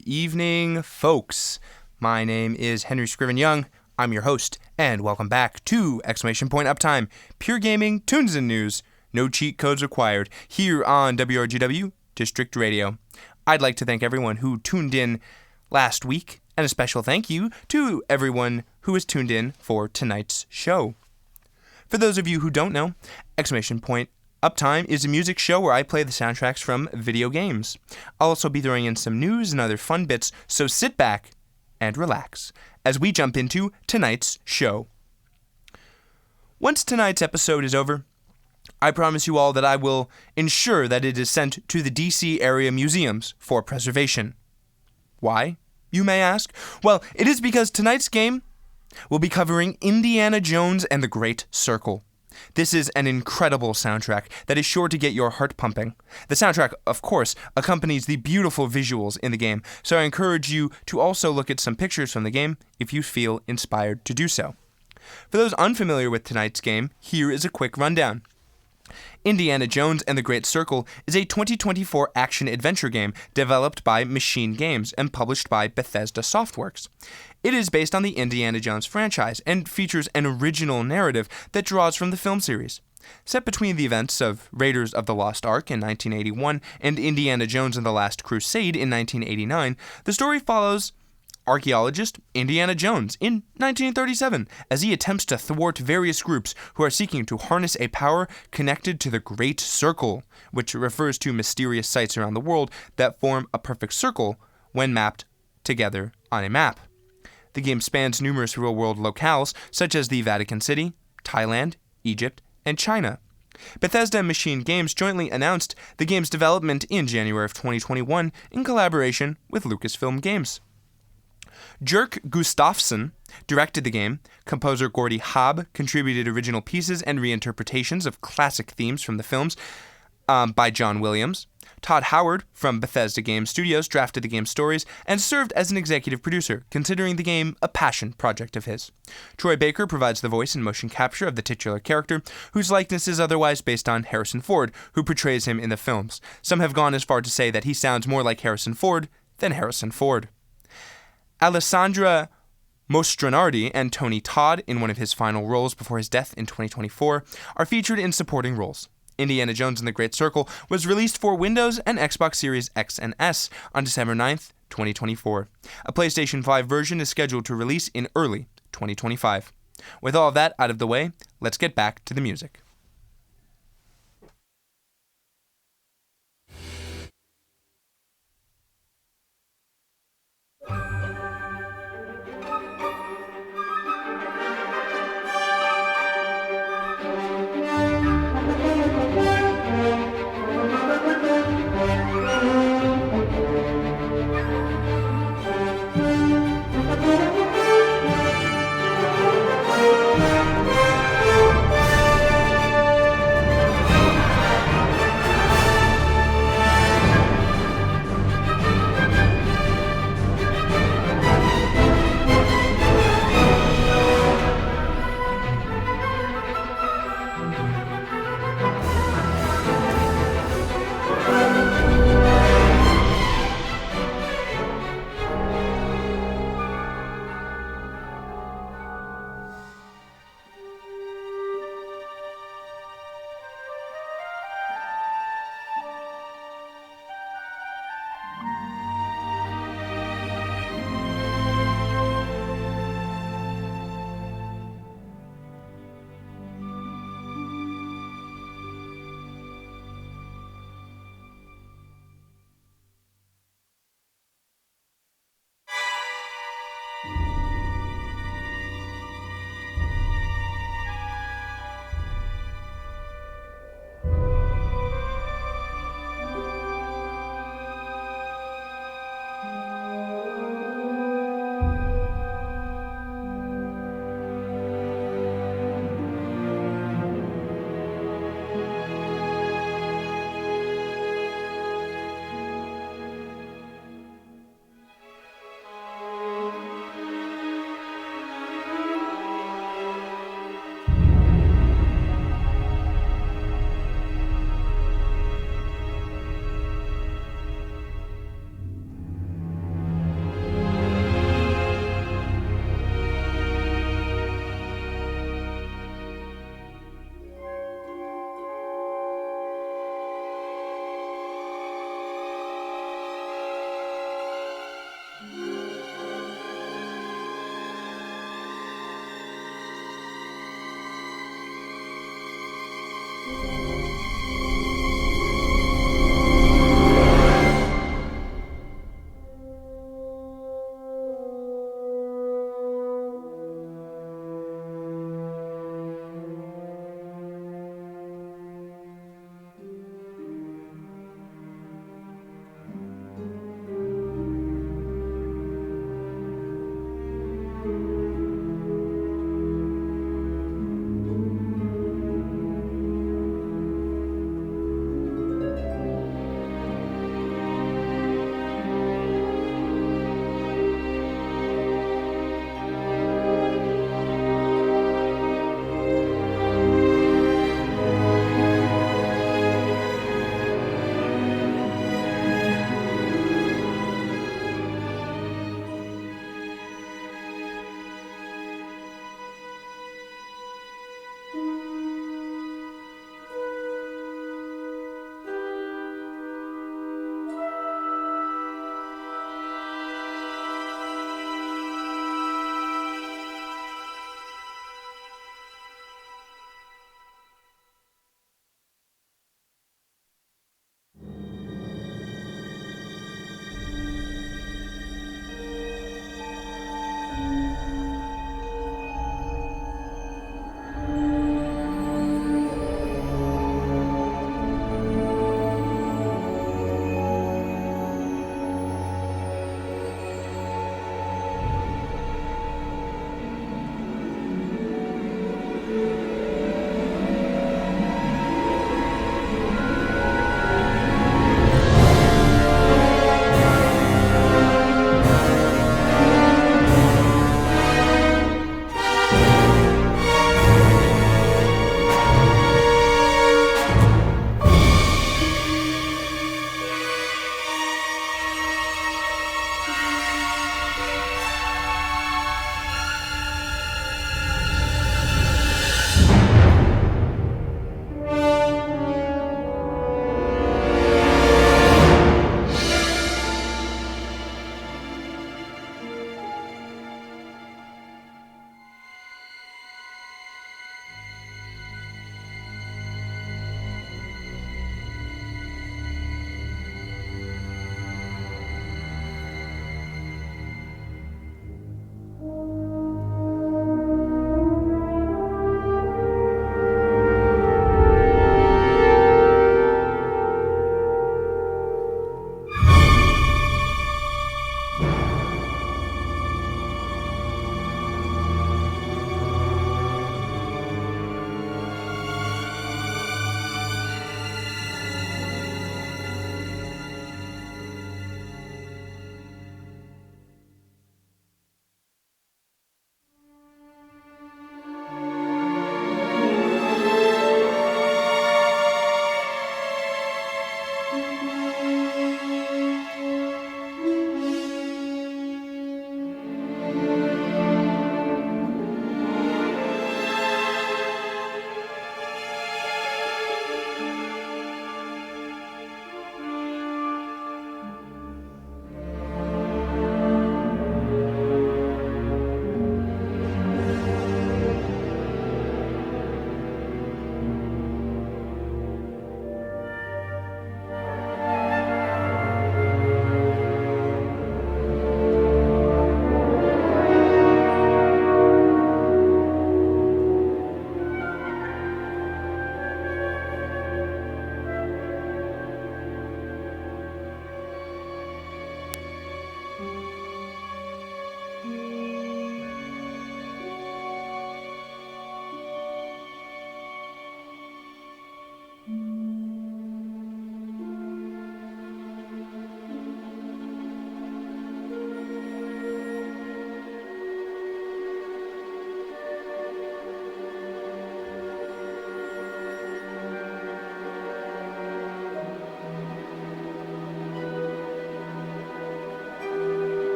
Good evening, folks. My name is Henry Scriven-Young. I'm your host, and welcome back to Uptime, pure gaming, tunes and news, no cheat codes required, here on WRGW District Radio. I'd like to thank everyone who tuned in last week, and a special thank you to everyone who is tuned in for tonight's show. For those of you who don't know, Uptime is a music show where I play the soundtracks from video games. I'll also be throwing in some news and other fun bits, so sit back and relax as we jump into tonight's show. Once tonight's episode is over, I promise you all that I will ensure that it is sent to the DC area museums for preservation. Why, you may ask? Well, it is because tonight's game will be covering Indiana Jones and the Great Circle. This is an incredible soundtrack that is sure to get your heart pumping. The soundtrack, of course, accompanies the beautiful visuals in the game, so I encourage you to also look at some pictures from the game if you feel inspired to do so. For those unfamiliar with tonight's game, here is a quick rundown. Indiana Jones and the Great Circle is a 2024 action-adventure game developed by Machine Games and published by Bethesda Softworks. It is based on the Indiana Jones franchise and features an original narrative that draws from the film series. Set between the events of Raiders of the Lost Ark in 1981 and Indiana Jones and the Last Crusade in 1989, the story follows archaeologist Indiana Jones in 1937 as he attempts to thwart various groups who are seeking to harness a power connected to the Great Circle, which refers to mysterious sites around the world that form a perfect circle when mapped together on a map. The game spans numerous real-world locales such as the Vatican City, Thailand, Egypt, and China. Bethesda and Machine Games jointly announced the game's development in January of 2021 in collaboration with Lucasfilm Games. Jerk Gustafsson directed the game. Composer Gordy Haab contributed original pieces and reinterpretations of classic themes from the films by John Williams. Todd Howard from Bethesda Game Studios drafted the game's stories and served as an executive producer, considering the game a passion project of his. Troy Baker provides the voice and motion capture of the titular character, whose likeness is otherwise based on Harrison Ford, who portrays him in the films. Some have gone as far to say that he sounds more like Harrison Ford than Harrison Ford. Alessandra Mostranardi and Tony Todd, in one of his final roles before his death in 2024, are featured in supporting roles. Indiana Jones and the Great Circle was released for Windows and Xbox Series X and S on December 9th, 2024. A PlayStation 5 version is scheduled to release in early 2025. With all of that out of the way, let's get back to the music.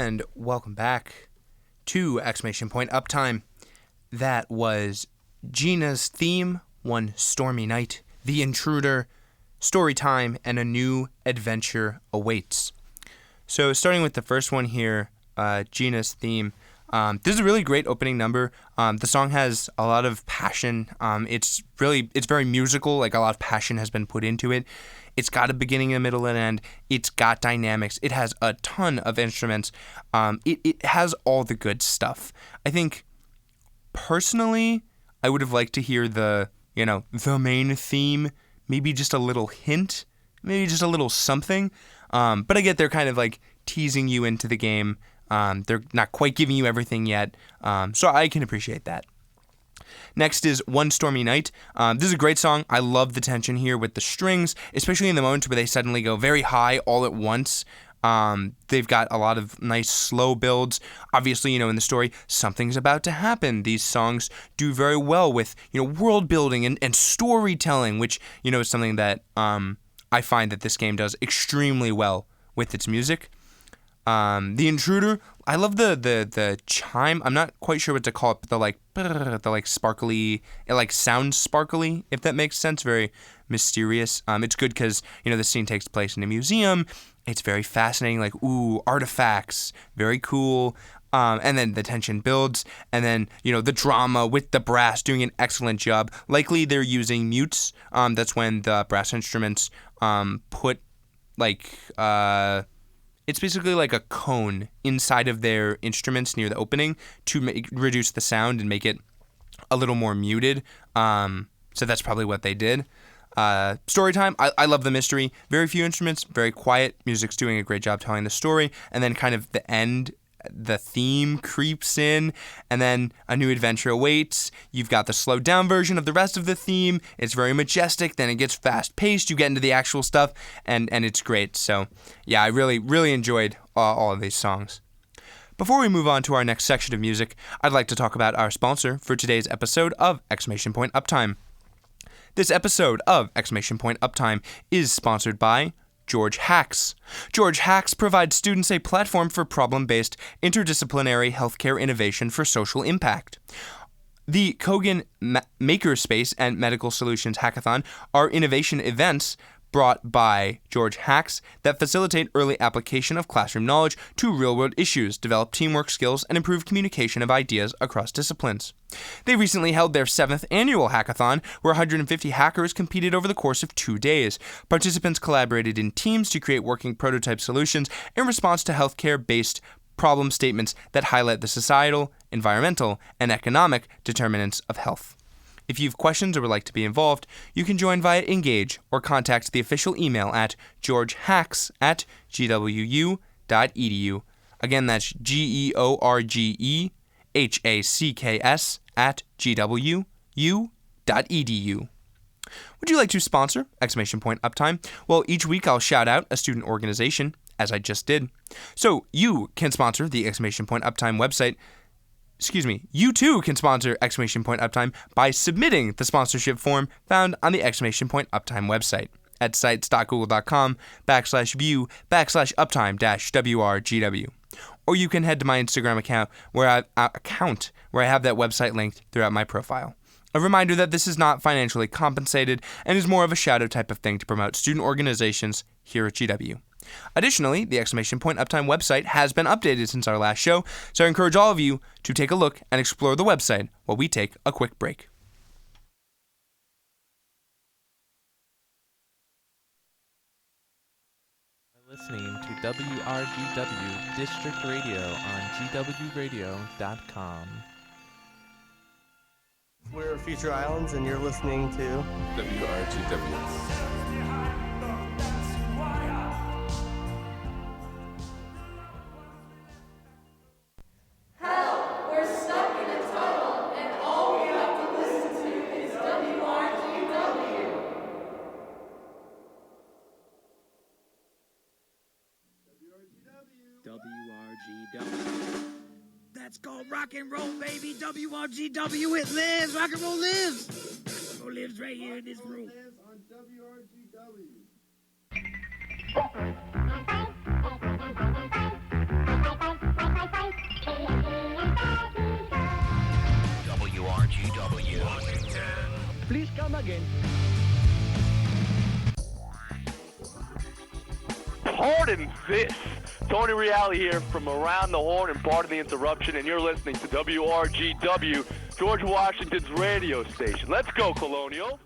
And welcome back to exclamation point Uptime. That was Gina's theme, One Stormy Night, The Intruder, Story Time, and A New Adventure Awaits. So starting with the first one here, Gina's theme. This is a really great opening number. The song has a lot of passion. It's very musical. Like, a lot of passion has been put into it. It's got a beginning, a middle, and an end. It's got dynamics. It has a ton of instruments. It has all the good stuff. I think, personally, I would have liked to hear the main theme, maybe just a little hint, maybe just a little something. But I get they're kind of like teasing you into the game. They're not quite giving you everything yet. So I can appreciate that. Next is One Stormy Night. This is a great song. I love the tension here with the strings, especially in the moments where they suddenly go very high all at once. They've got a lot of nice slow builds. Obviously, in the story, something's about to happen. These songs do very well with, world building and storytelling, which, is something that I find that this game does extremely well with its music. The Intruder, I love the chime. I'm not quite sure what to call it, but the sparkly, it sounds sparkly, if that makes sense. Very mysterious. It's good because, the scene takes place in a museum. It's very fascinating, artifacts, very cool. And then the tension builds, and then, the drama with the brass doing an excellent job. Likely they're using mutes. That's when the brass instruments put, it's basically like a cone inside of their instruments near the opening to reduce the sound and make it a little more muted. So that's probably what they did. Story time, I love the mystery. Very few instruments, very quiet. Music's doing a great job telling the story. And then kind of the end, the theme creeps in, and then a new adventure awaits. You've got the slowed down version of the rest of the theme. It's very majestic, then it gets fast paced. You get into the actual stuff, and it's great. So yeah, I really, really enjoyed all of these songs. Before we move on to our next section of music, I'd like to talk about our sponsor for today's episode of exclamation point Uptime. This episode of exclamation point Uptime is sponsored by George Hacks. George Hacks provides students a platform for problem-based, interdisciplinary healthcare innovation for social impact. The Kogan Makerspace and Medical Solutions Hackathon are innovation events brought by George Hacks that facilitate early application of classroom knowledge to real-world issues, develop teamwork skills, and improve communication of ideas across disciplines. They recently held their 7th annual hackathon, where 150 hackers competed over the course of 2 days. Participants collaborated in teams to create working prototype solutions in response to healthcare-based problem statements that highlight the societal, environmental, and economic determinants of health. If you have questions or would like to be involved, you can join via Engage or contact the official email at georgehacks@gwu.edu. Again, that's georgehacks@gwu.edu. Would you like to sponsor exclamation point Uptime? Well, each week I'll shout out a student organization, as I just did. So you can sponsor the exclamation point Uptime website. You too can sponsor exclamation point Uptime by submitting the sponsorship form found on the exclamation point Uptime website at sites.google.com/view/uptime-wrgw. Or you can head to my Instagram account where I have that website linked throughout my profile. A reminder that this is not financially compensated and is more of a shadow type of thing to promote student organizations here at GW. Additionally, the exclamation point Uptime website has been updated since our last show, so I encourage all of you to take a look and explore the website while we take a quick break. Listening to WRGW District Radio on gwradio.com. We're Future Islands, and you're listening to WRGW. WRGW. That's called rock and roll, baby. WRGW, it lives. Rock and roll lives. Rock and roll lives right here in this room. lives on WRGW. again. Pardon this. Tony Reale here from Around the Horn and Pardon the Interruption, and you're listening to WRGW, George Washington's radio station. Let's go, Colonial.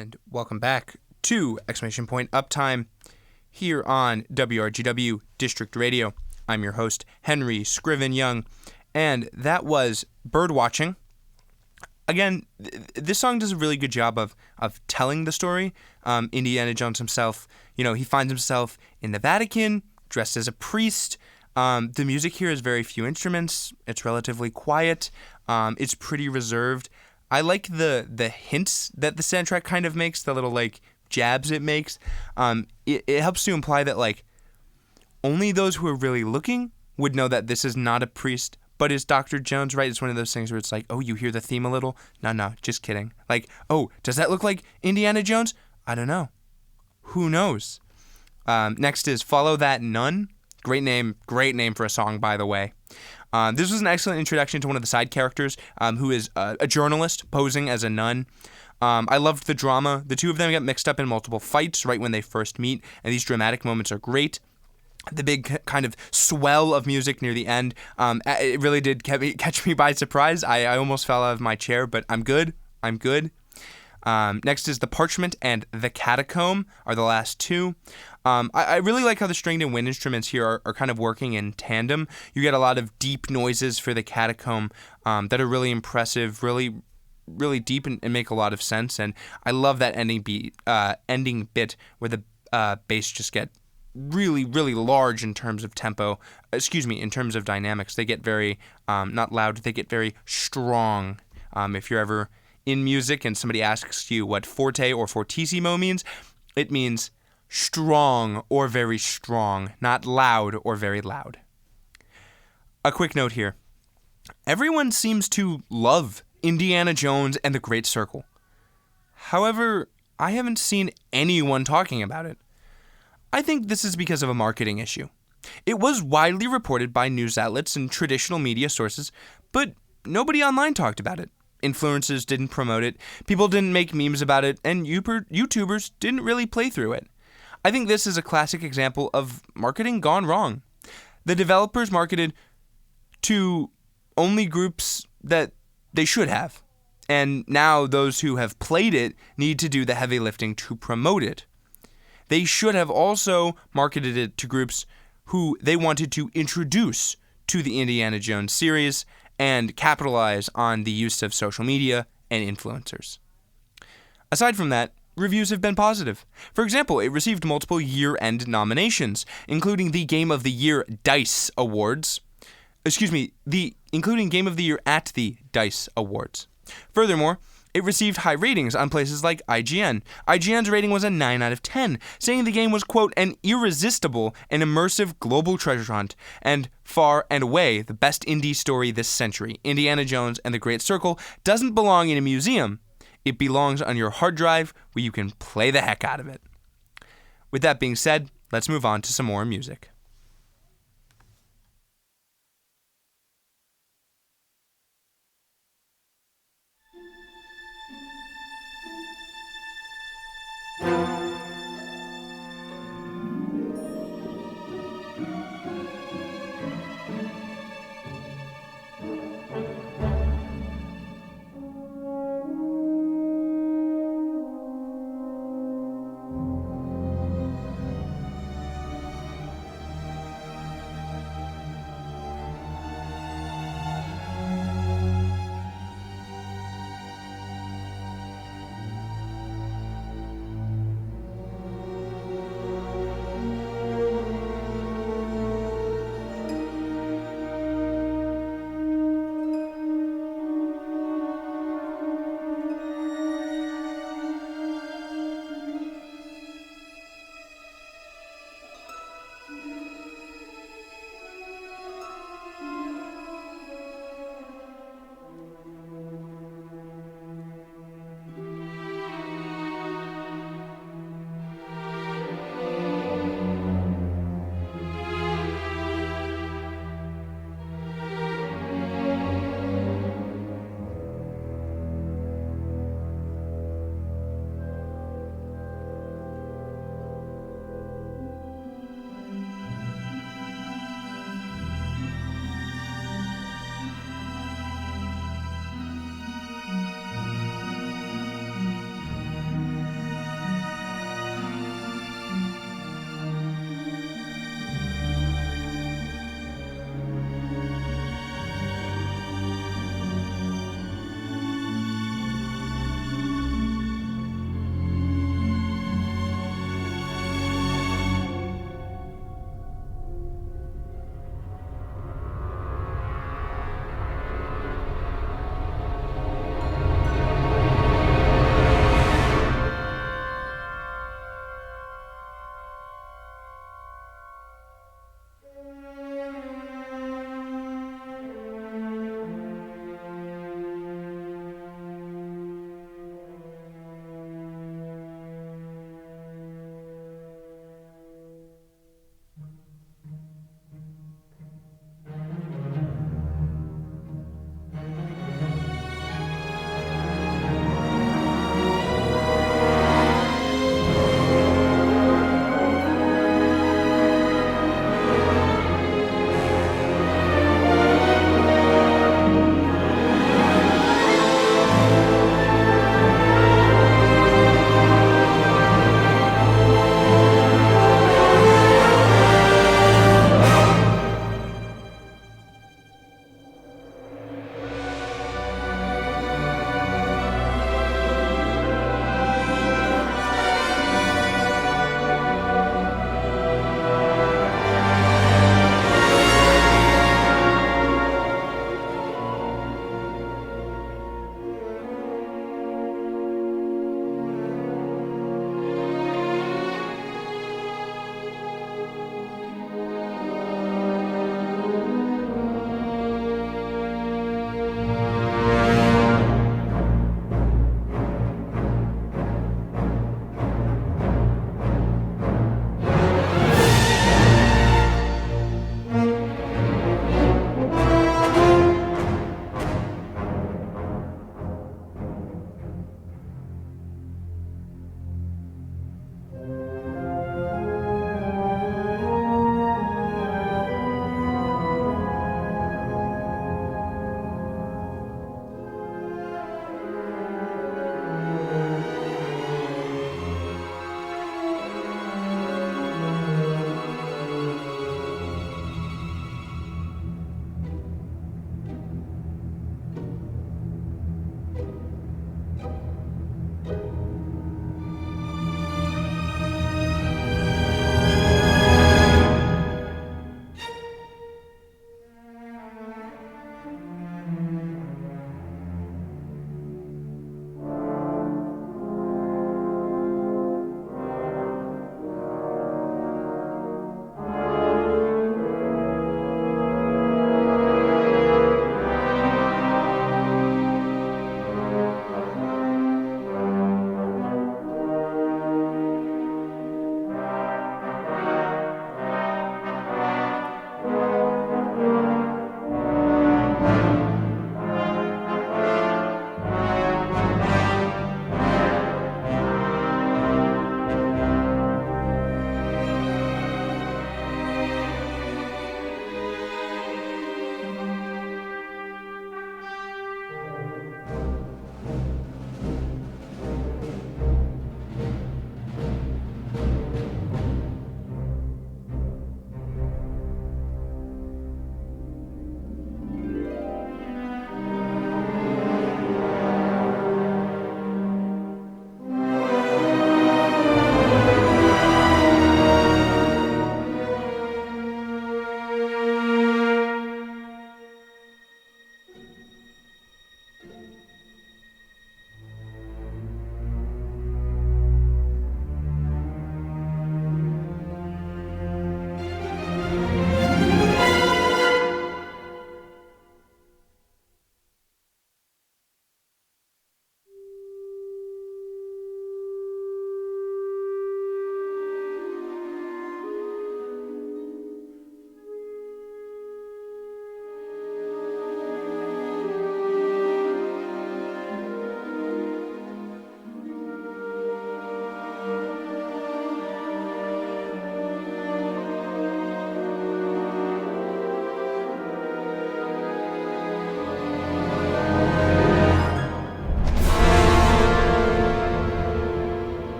And welcome back to Exclamation Point Uptime here on WRGW District Radio. I'm your host, Henry Scriven-Young, and that was Bird Watching. Again, this song does a really good job of telling the story. Indiana Jones himself, he finds himself in the Vatican, dressed as a priest. The music here has very few instruments. It's relatively quiet. It's pretty reserved. I like the hints that the soundtrack kind of makes, the little jabs it makes. It helps to imply that only those who are really looking would know that this is not a priest, but is Dr. Jones, right? It's one of those things where it's like, oh, you hear the theme a little? No, just kidding. Oh, does that look like Indiana Jones? I don't know. Who knows? Next is Follow That Nun. Great name for a song, by the way. This was an excellent introduction to one of the side characters, who is a journalist posing as a nun. I loved the drama. The two of them get mixed up in multiple fights right when they first meet, and these dramatic moments are great. The big kind of swell of music near the end, it really did catch me by surprise. I almost fell out of my chair, but I'm good. Next is The Parchment and The Catacomb are the last two. I really like how the stringed and wind instruments here are kind of working in tandem. You get a lot of deep noises for The Catacomb that are really impressive, really, really deep and make a lot of sense. And I love that ending bit where the bass just get really, really large in terms of tempo. In terms of dynamics. They get very, not loud, they get very strong. If you're ever in music and somebody asks you what forte or fortissimo means, it means strong or very strong, not loud or very loud. A quick note here. Everyone seems to love Indiana Jones and the Great Circle. However, I haven't seen anyone talking about it. I think this is because of a marketing issue. It was widely reported by news outlets and traditional media sources, but nobody online talked about it. Influencers didn't promote it, people didn't make memes about it, and YouTubers didn't really play through it. I think this is a classic example of marketing gone wrong. The developers marketed to only groups that they should have, and now those who have played it need to do the heavy lifting to promote it. They should have also marketed it to groups who they wanted to introduce to the Indiana Jones series and capitalize on the use of social media and influencers. Aside from that, reviews have been positive. For example, it received multiple year-end nominations, including the Game of the Year DICE Awards. Including Game of the Year at the DICE Awards. Furthermore, it received high ratings on places like IGN. IGN's rating was a 9 out of 10, saying the game was, quote, an irresistible and immersive global treasure hunt, and far and away the best indie story this century. Indiana Jones and the Great Circle doesn't belong in a museum. It belongs on your hard drive where you can play the heck out of it. With that being said, let's move on to some more music.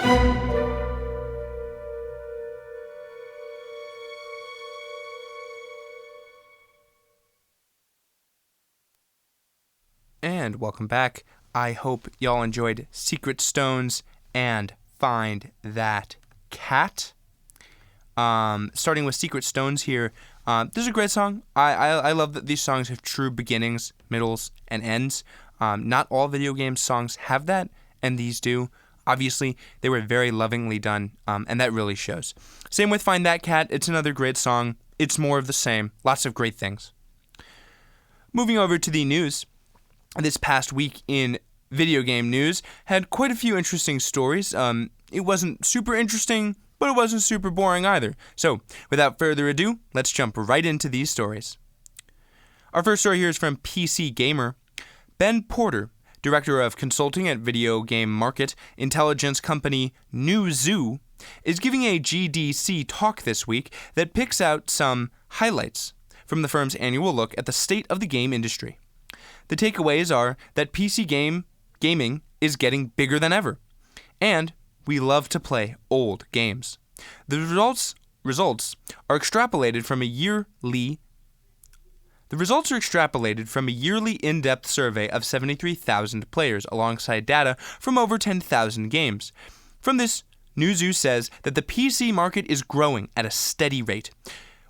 And welcome back. I hope y'all enjoyed Secret Stones and Find That Cat. Starting with Secret Stones here. This is a great song. I love that these songs have true beginnings, middles, and ends. Not all video game songs have that, and these do. Obviously, they were very lovingly done, and that really shows. Same with Find That Cat. It's another great song. It's more of the same. Lots of great things. Moving over to the news. This past week in video game news had quite a few interesting stories. It wasn't super interesting, but it wasn't super boring either. So, without further ado, let's jump right into these stories. Our first story here is from PC Gamer. Ben Porter, director of consulting at video game market intelligence company Newzoo, is giving a GDC talk this week that picks out some highlights from the firm's annual look at the state of the game industry. The takeaways are that PC gaming is getting bigger than ever, and we love to play old games. The results are extrapolated from a yearly in-depth survey of 73,000 players alongside data from over 10,000 games. From this, Newzoo says that the PC market is growing at a steady rate,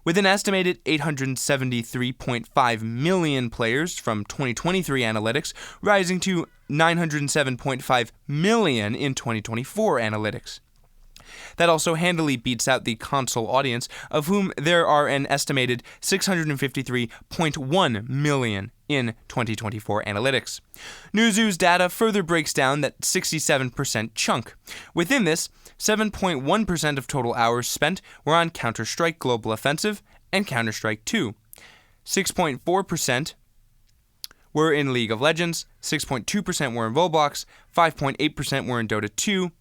with an estimated 873.5 million players from 2023 analytics rising to 907.5 million in 2024 analytics. That also handily beats out the console audience, of whom there are an estimated 653.1 million in 2024 analytics. Newzoo's data further breaks down that 67% chunk. Within this, 7.1% of total hours spent were on Counter-Strike Global Offensive and Counter-Strike 2. 6.4% were in League of Legends, 6.2% were in Roblox, 5.8% were in Dota 2,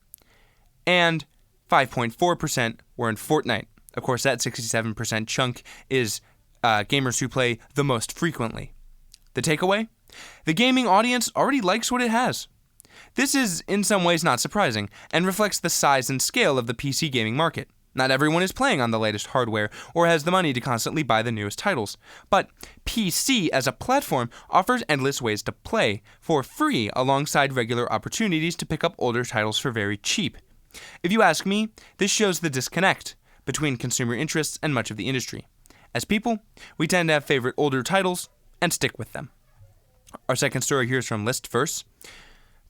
and 5.4% were in Fortnite. Of course, that 67% chunk is gamers who play the most frequently. The takeaway? The gaming audience already likes what it has. This is in some ways not surprising, and reflects the size and scale of the PC gaming market. Not everyone is playing on the latest hardware or has the money to constantly buy the newest titles. But PC as a platform offers endless ways to play for free alongside regular opportunities to pick up older titles for very cheap. If you ask me, this shows the disconnect between consumer interests and much of the industry. As people, we tend to have favorite older titles and stick with them. Our second story here is from Listverse.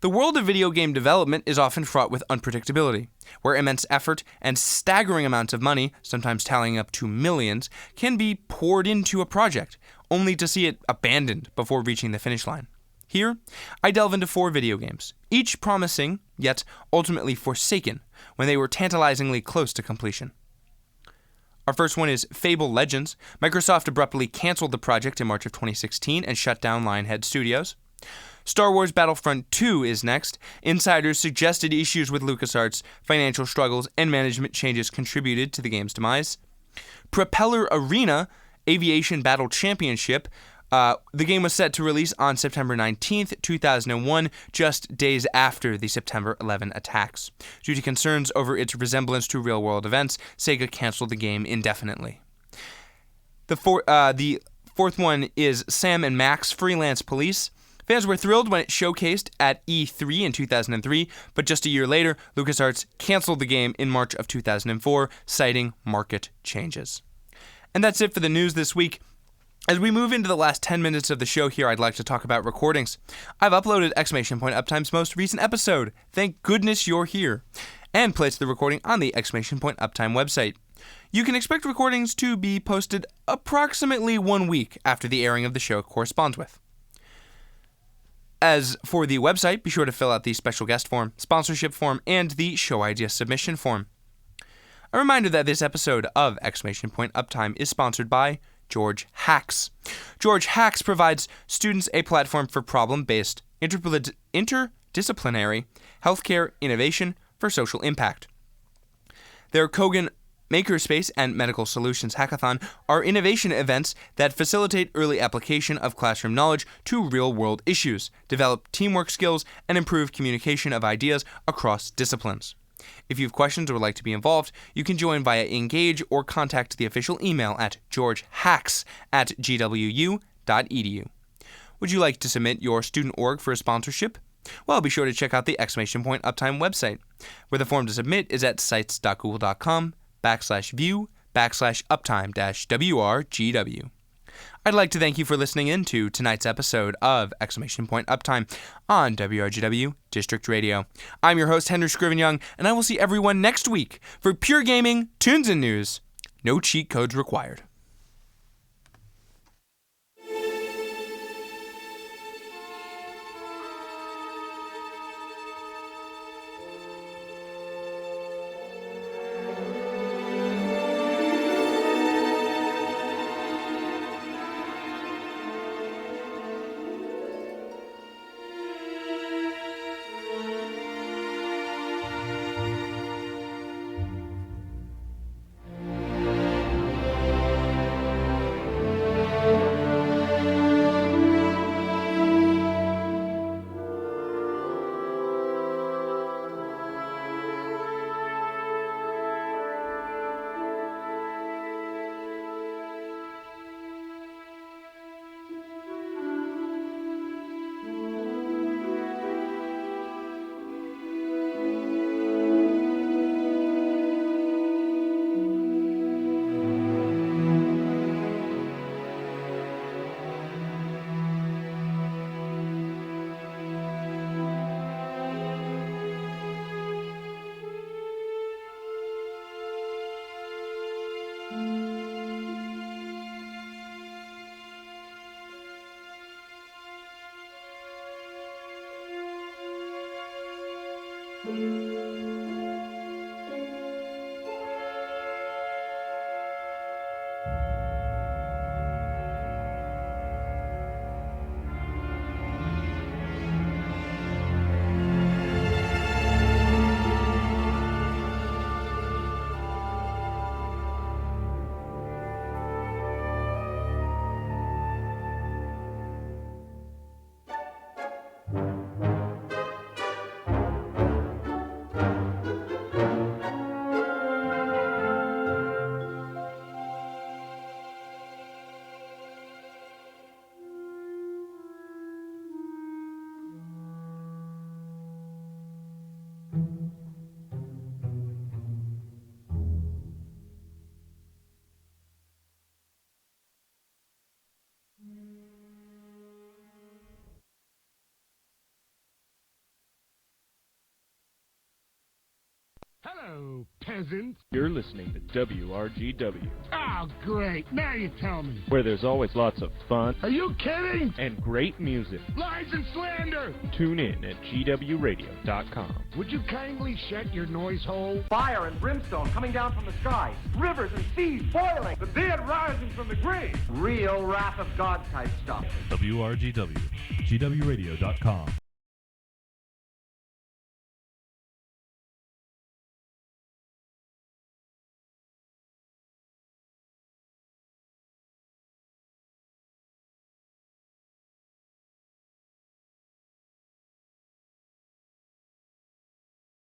The world of video game development is often fraught with unpredictability, where immense effort and staggering amounts of money, sometimes tallying up to millions, can be poured into a project, only to see it abandoned before reaching the finish line. Here, I delve into 4 video games, each promising, yet ultimately forsaken, when they were tantalizingly close to completion. Our first one is Fable Legends. Microsoft abruptly canceled the project in March of 2016 and shut down Lionhead Studios. Star Wars Battlefront 2 is next. Insiders suggested issues with LucasArts, financial struggles, and management changes contributed to the game's demise. Propeller Arena Aviation Battle Championship. The game was set to release on September 19th, 2001, just days after the September 11 attacks. Due to concerns over its resemblance to real-world events, Sega canceled the game indefinitely. The fourth one is Sam & Max Freelance Police. Fans were thrilled when it showcased at E3 in 2003, but just a year later, LucasArts canceled the game in March of 2004, citing market changes. And that's it for the news this week. As we move into the last 10 minutes of the show here, I'd like to talk about recordings. I've uploaded Uptime's most recent episode, thank goodness you're here, and placed the recording on the Uptime website. You can expect recordings to be posted approximately 1 week after the airing of the show corresponds with. As for the website, be sure to fill out the special guest form, sponsorship form, and the show idea submission form. A reminder that this episode of Uptime is sponsored by George Hacks. George Hacks provides students a platform for problem-based, interdisciplinary healthcare innovation for social impact. Their Kogan Makerspace and Medical Solutions Hackathon are innovation events that facilitate early application of classroom knowledge to real-world issues, develop teamwork skills, and improve communication of ideas across disciplines. If you have questions or would like to be involved, you can join via Engage or contact the official email at georgehacks@gwu.edu. Would you like to submit your student org for a sponsorship? Well, be sure to check out the Exclamation Point Uptime website, where the form to submit is at sites.google.com/view/uptime-WRGW. I'd like to thank you for listening in to tonight's episode of Exclamation Point Uptime on WRGW District Radio. I'm your host, Henry Scriven-Young, and I will see everyone next week for pure gaming, tunes, and news. No cheat codes required. Hello, peasants. You're listening to WRGW, Oh, great. Now you tell me. where there's always lots of fun Are you kidding? and great music. Lies and slander. Tune in at gwradio.com. Would you kindly shut your noise hole? Fire and brimstone coming down from the sky. Rivers and seas boiling. The dead rising from the grave. Real wrath of God type stuff. WRGW, gwradio.com.